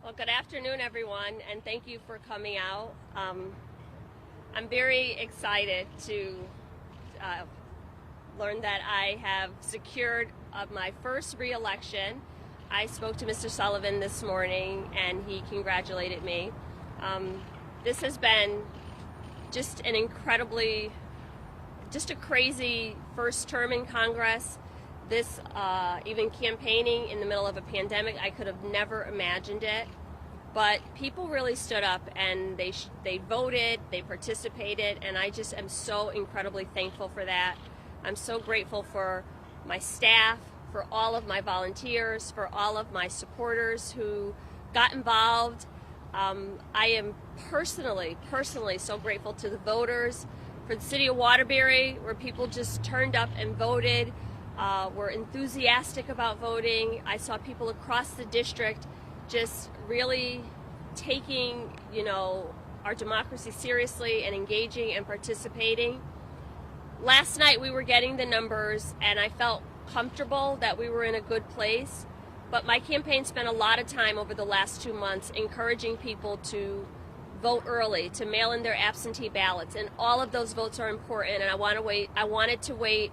Well, good afternoon, everyone, and thank you for coming out. I'm very excited to learn that I have secured my first re-election. I spoke to Mr. Sullivan this morning, and he congratulated me. This has been just an incredibly, just a crazy first term in Congress. This, even campaigning in the middle of a pandemic, I could have never imagined it. But people really stood up and they voted, they participated, and I just am so incredibly thankful for that. I'm so grateful for my staff, for all of my volunteers, for all of my supporters who got involved. I am personally so grateful to the voters, for the city of Waterbury, where people just turned up and voted. Were enthusiastic about voting. I saw people across the district just really taking, our democracy seriously and engaging and participating. Last night we were getting the numbers and I felt comfortable that we were in a good place. But my campaign spent a lot of time over the last 2 months encouraging people to vote early, to mail in their absentee ballots, and all of those votes are important, and I wanted to wait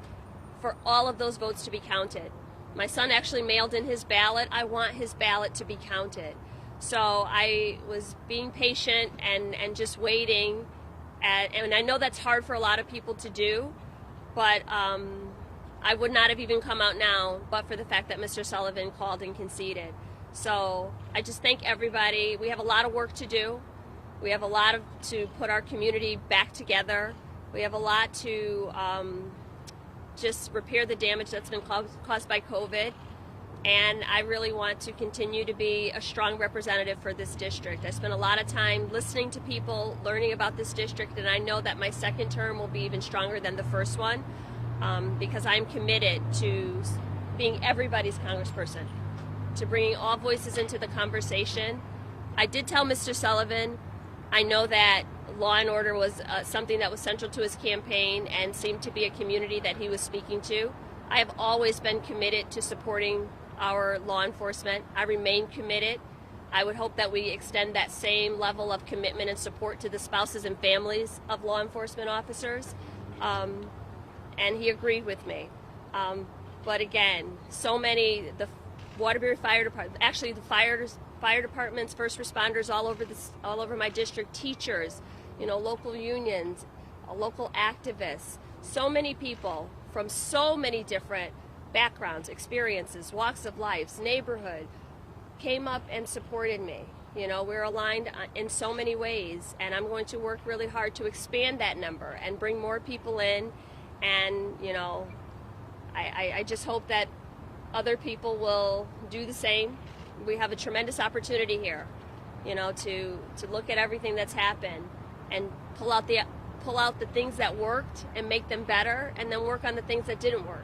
for all of those votes to be counted. My son actually mailed in his ballot. I want his ballot to be counted. So I was being patient and just waiting. And I know that's hard for a lot of people to do, but I would not have even come out now but for the fact that Mr. Sullivan called and conceded. So I just thank everybody. We have a lot of work to do. We have a lot to put our community back together. We have a lot to just repair the damage that's been caused by COVID. And I really want to continue to be a strong representative for this district. I spent a lot of time listening to people, learning about this district, and I know that my second term will be even stronger than the first one because I'm committed to being everybody's congressperson, to bringing all voices into the conversation. I did tell Mr. Sullivan, I know that law and order was something that was central to his campaign and seemed to be a community that he was speaking to. I have always been committed to supporting our law enforcement. I remain committed. I would hope that we extend that same level of commitment and support to the spouses and families of law enforcement officers. And he agreed with me. But again, so many, the Waterbury Fire Department, actually the fire departments, first responders all over my district, teachers, local unions, local activists, so many people from so many different backgrounds, experiences, walks of life, neighborhood, came up and supported me. We're aligned in so many ways, and I'm going to work really hard to expand that number and bring more people in. And, I just hope that other people will do the same. We have a tremendous opportunity here, to look at everything that's happened and pull out the things that worked and make them better, and then work on the things that didn't work.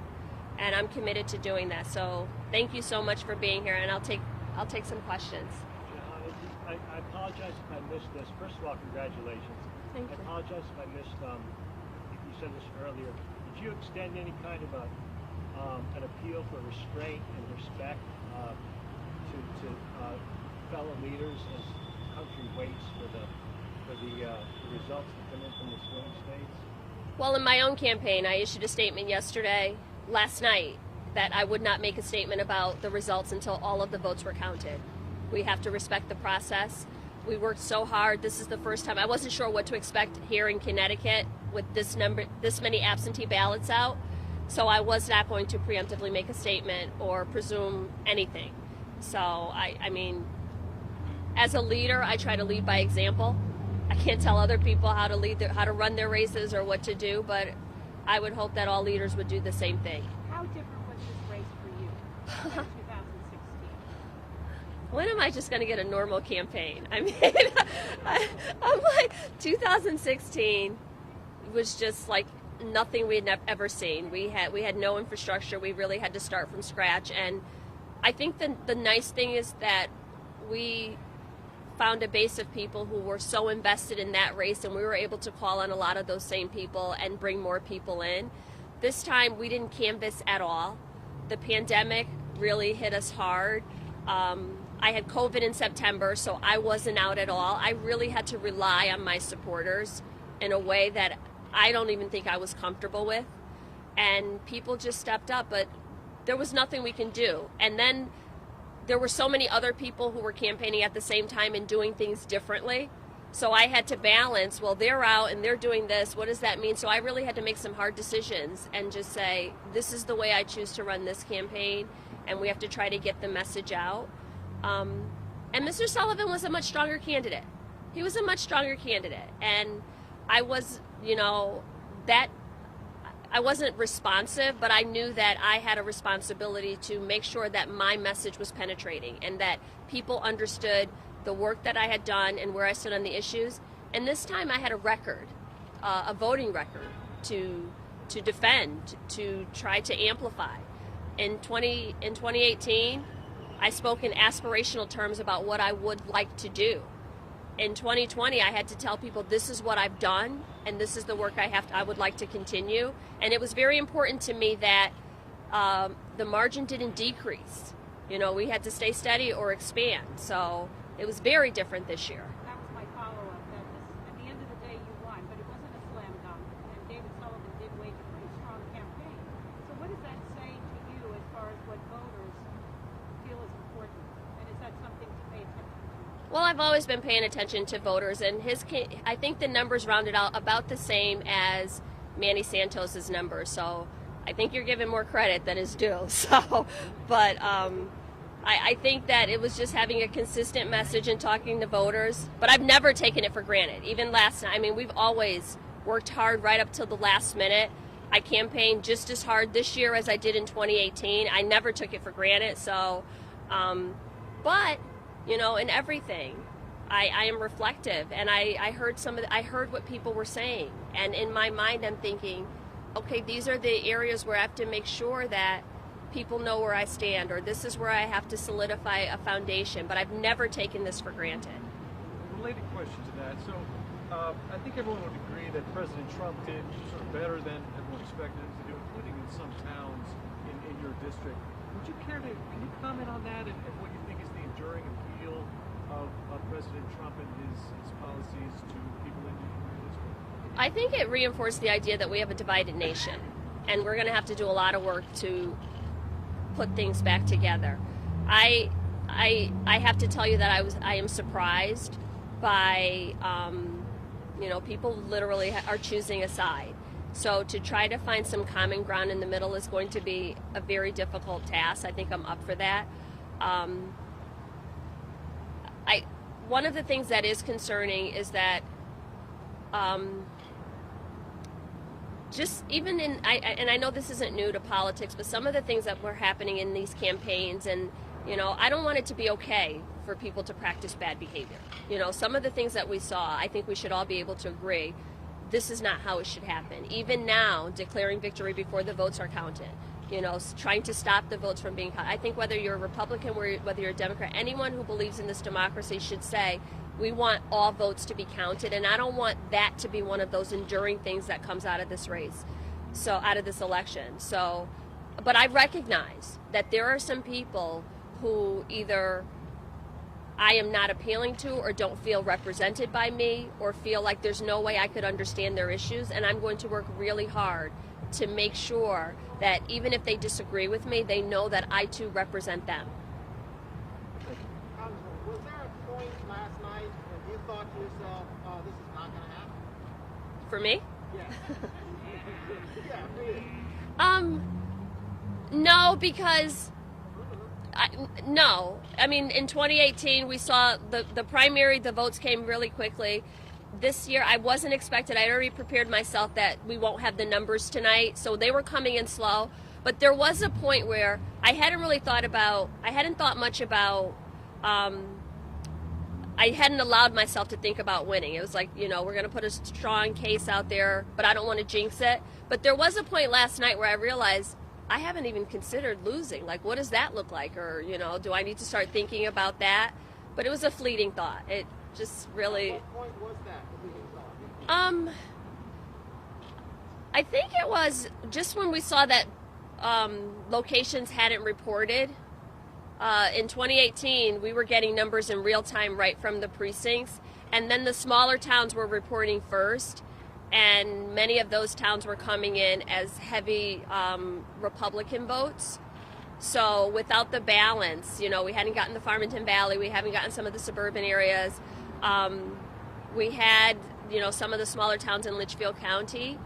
And I'm committed to doing that. So thank you so much for being here, and I'll take some questions. Jahana, I apologize if I missed this. First of all, congratulations. Thank you. I apologize if I missed. You said this earlier. Did you extend any kind of an appeal for restraint and respect to fellow leaders as the country waits for the results that come in from the swing states? Well, in my own campaign, I issued a statement last night, that I would not make a statement about the results until all of the votes were counted. We have to respect the process. We worked so hard. This is the first time. I wasn't sure what to expect here in Connecticut with this many absentee ballots out. So I was not going to preemptively make a statement or presume anything. So I mean, as a leader, I try to lead by example. I can't tell other people how to run their races or what to do, but I would hope that all leaders would do the same thing. How different was this race for you in 2016? When am I just going to get a normal campaign? I mean, I'm like, 2016 was just like nothing we had ever seen. We had no infrastructure. We really had to start from scratch. And I think the nice thing is that we found a base of people who were so invested in that race, and we were able to call on a lot of those same people and bring more people in. This time we didn't canvass at all. The pandemic really hit us hard. I had COVID in September, so I wasn't out at all. I really had to rely on my supporters in a way that I don't even think I was comfortable with. And people just stepped up, but there was nothing we can do. And then there were so many other people who were campaigning at the same time and doing things differently. So I had to balance, well, they're out and they're doing this. What does that mean? So I really had to make some hard decisions and just say, this is the way I choose to run this campaign, and we have to try to get the message out. And Mr. Sullivan was a much stronger candidate. He was a much stronger candidate. And I was, that I wasn't responsive, but I knew that I had a responsibility to make sure that my message was penetrating and that people understood the work that I had done and where I stood on the issues. And this time I had a record, a voting record to defend, to try to amplify. In 2018, I spoke in aspirational terms about what I would like to do. In 2020, I had to tell people this is what I've done and this is the work I would like to continue. And it was very important to me that the margin didn't decrease. We had to stay steady or expand. So it was very different this year. That was my follow-up. That at the end of the day, you won, but it wasn't a slam dunk. And David Sullivan did wage a pretty strong campaign. So what does that say to you as far as what voters feel is important? And is that something to pay attention to? Well, I've always been paying attention to voters, and I think the numbers rounded out about the same as Manny Santos's numbers. So I think you're giving more credit than is due. So, but I think that it was just having a consistent message and talking to voters. But I've never taken it for granted. Even last night, we've always worked hard right up till the last minute. I campaigned just as hard this year as I did in 2018. I never took it for granted. So, but in everything, I am reflective, and I heard what people were saying, and in my mind, I'm thinking, okay, these are the areas where I have to make sure that people know where I stand, or this is where I have to solidify a foundation. But I've never taken this for granted. Related question to that. So, I think everyone would agree that President Trump did sort of better than everyone expected him to do, including in some towns in your district. Would you care to, can you comment on that and what you think is the enduring appeal of President Trump and his policies to people in your district? I think it reinforced the idea that we have a divided nation, and we're going to have to do a lot of work to put things back together. I have to tell you that I am surprised by people literally are choosing a side. So to try to find some common ground in the middle is going to be a very difficult task. I think I'm up for that. One of the things that is concerning is that just even and I know this isn't new to politics, but some of the things that were happening in these campaigns, and I don't want it to be okay for people to practice bad behavior. Some of the things that we saw, I think we should all be able to agree, this is not how it should happen. Even now, declaring victory before the votes are counted, trying to stop the votes from being counted. I think whether you're a Republican, whether you're a Democrat, anyone who believes in this democracy should say, we want all votes to be counted, and I don't want that to be one of those enduring things that comes out of this race, so out of this election. So, but I recognize that there are some people who either I am not appealing to or don't feel represented by me or feel like there's no way I could understand their issues, and I'm going to work really hard to make sure that even if they disagree with me, they know that I too represent them. Was there a point last night when you thought to yourself, oh, this is not going to happen? For me? Yeah. Yeah, for you. No, because no. In 2018, we saw the primary, the votes came really quickly. This year, I wasn't expected. I already prepared myself that we won't have the numbers tonight, so they were coming in slow. But there was a point where I hadn't thought much about, I hadn't allowed myself to think about winning. It was like, we're going to put a strong case out there, but I don't want to jinx it. But there was a point last night where I realized I haven't even considered losing. Like, what does that look like? Or, do I need to start thinking about that? But it was a fleeting thought. It just really... At what point was that, the fleeting thought? I think it was just when we saw that locations hadn't reported. in 2018, we were getting numbers in real time right from the precincts, and then the smaller towns were reporting first, and many of those towns were coming in as heavy Republican votes. So without the balance, you know, we hadn't gotten the Farmington Valley, we haven't gotten some of the suburban areas. We had, you know, some of the smaller towns in Litchfield County,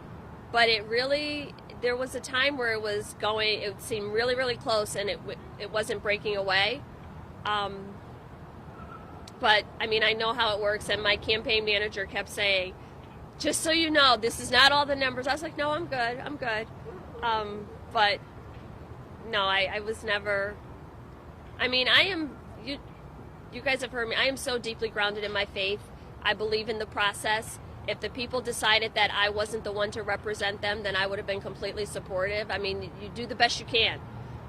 but it really, there was a time where it seemed really, really close, and it wasn't breaking away. But I mean, I know how it works, and my campaign manager kept saying, just so you know, this is not all the numbers. I was like, no, I'm good. But no, I was never, I mean, you guys have heard me, I am so deeply grounded in my faith. I believe in the process. If the people decided that I wasn't the one to represent them, then I would have been completely supportive. I mean, you do the best you can.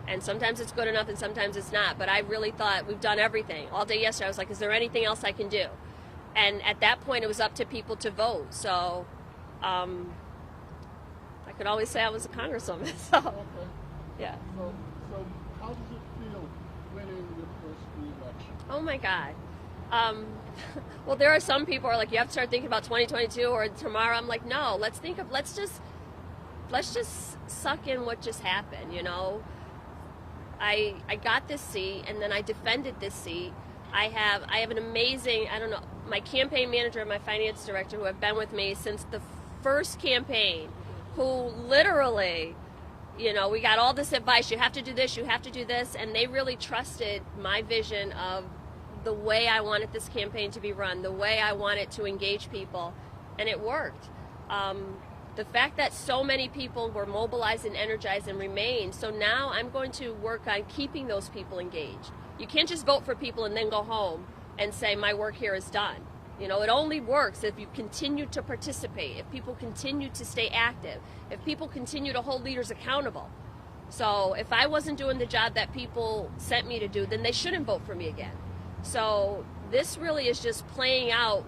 And sometimes it's good enough and sometimes it's not. But I really thought we've done everything. All day yesterday I was like, is there anything else I can do? And at that point it was up to people to vote. So I could always say I was a congresswoman. So, yeah. So how does it feel winning your first re-election? Oh my God. Well, there are some people who are like, you have to start thinking about 2022 or tomorrow. I'm like, no, let's just suck in what just happened, you know. I got this seat, and then I defended this seat. I have an amazing, I don't know, my campaign manager and my finance director who have been with me since the first campaign, who literally, you know, we got all this advice, you have to do this, you have to do this, and they really trusted my vision of the way I wanted this campaign to be run, the way I wanted to engage people, and it worked. The fact that so many people were mobilized and energized and remained, so now I'm going to work on keeping those people engaged. You can't just vote for people and then go home and say my work here is done. You know, it only works if you continue to participate, if people continue to stay active, if people continue to hold leaders accountable. So if I wasn't doing the job that people sent me to do, then they shouldn't vote for me again. So this really is just playing out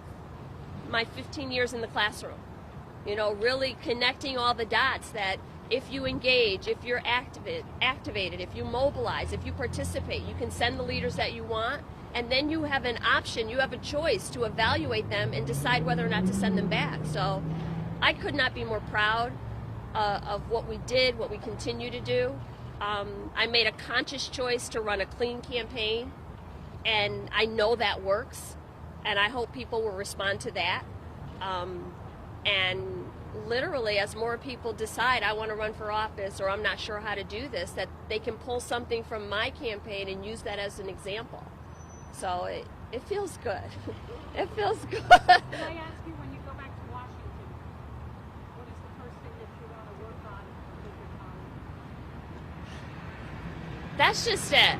my 15 years in the classroom. You know, really connecting all the dots that if you engage, if you're activated, if you mobilize, if you participate, you can send the leaders that you want, and then you have an option, you have a choice to evaluate them and decide whether or not to send them back. So I could not be more proud of what we did, what we continue to do. I made a conscious choice to run a clean campaign, and I know that works, and I hope people will respond to that. And literally, as more people decide I want to run for office or I'm not sure how to do this, that they can pull something from my campaign and use that as an example. So it feels good. It feels good. Can I ask you, when you go back to Washington, what is the first thing that you want to work on with your colleagues? That's just it.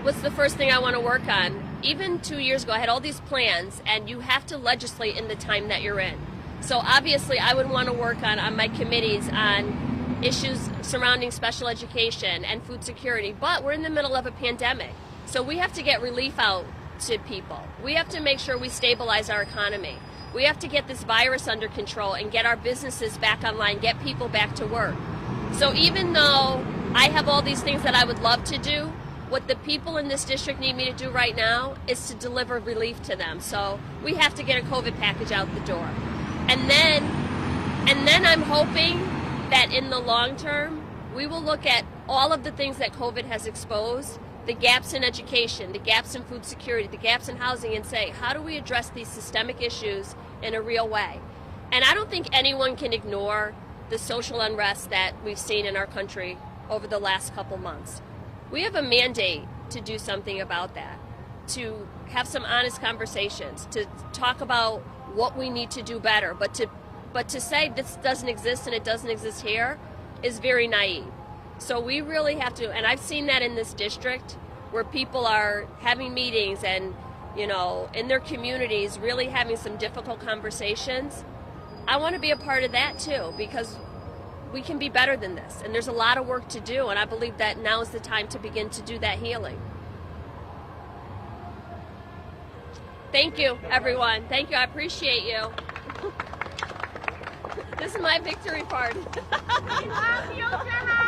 What's the first thing I want to work on? Even 2 years ago, I had all these plans, and you have to legislate in the time that you're in. So obviously, I would want to work on my committees on issues surrounding special education and food security. But we're in the middle of a pandemic, so we have to get relief out to people. We have to make sure we stabilize our economy. We have to get this virus under control and get our businesses back online, get people back to work. So even though I have all these things that I would love to do, what the people in this district need me to do right now is to deliver relief to them. So we have to get a COVID package out the door. And then I'm hoping that in the long term, we will look at all of the things that COVID has exposed, the gaps in education, the gaps in food security, the gaps in housing, and say, how do we address these systemic issues in a real way? And I don't think anyone can ignore the social unrest that we've seen in our country over the last couple months. We have a mandate to do something about that, to have some honest conversations, to talk about what we need to do better. But to say this doesn't exist and it doesn't exist here is very naive. So we really have to, and I've seen that in this district where people are having meetings and, you know, in their communities really having some difficult conversations. I want to be a part of that too, because we can be better than this, and there's a lot of work to do, and I believe that now is the time to begin to do that healing. Thank you, everyone. Thank you. I appreciate you. This is my victory party. We love you, Jahana.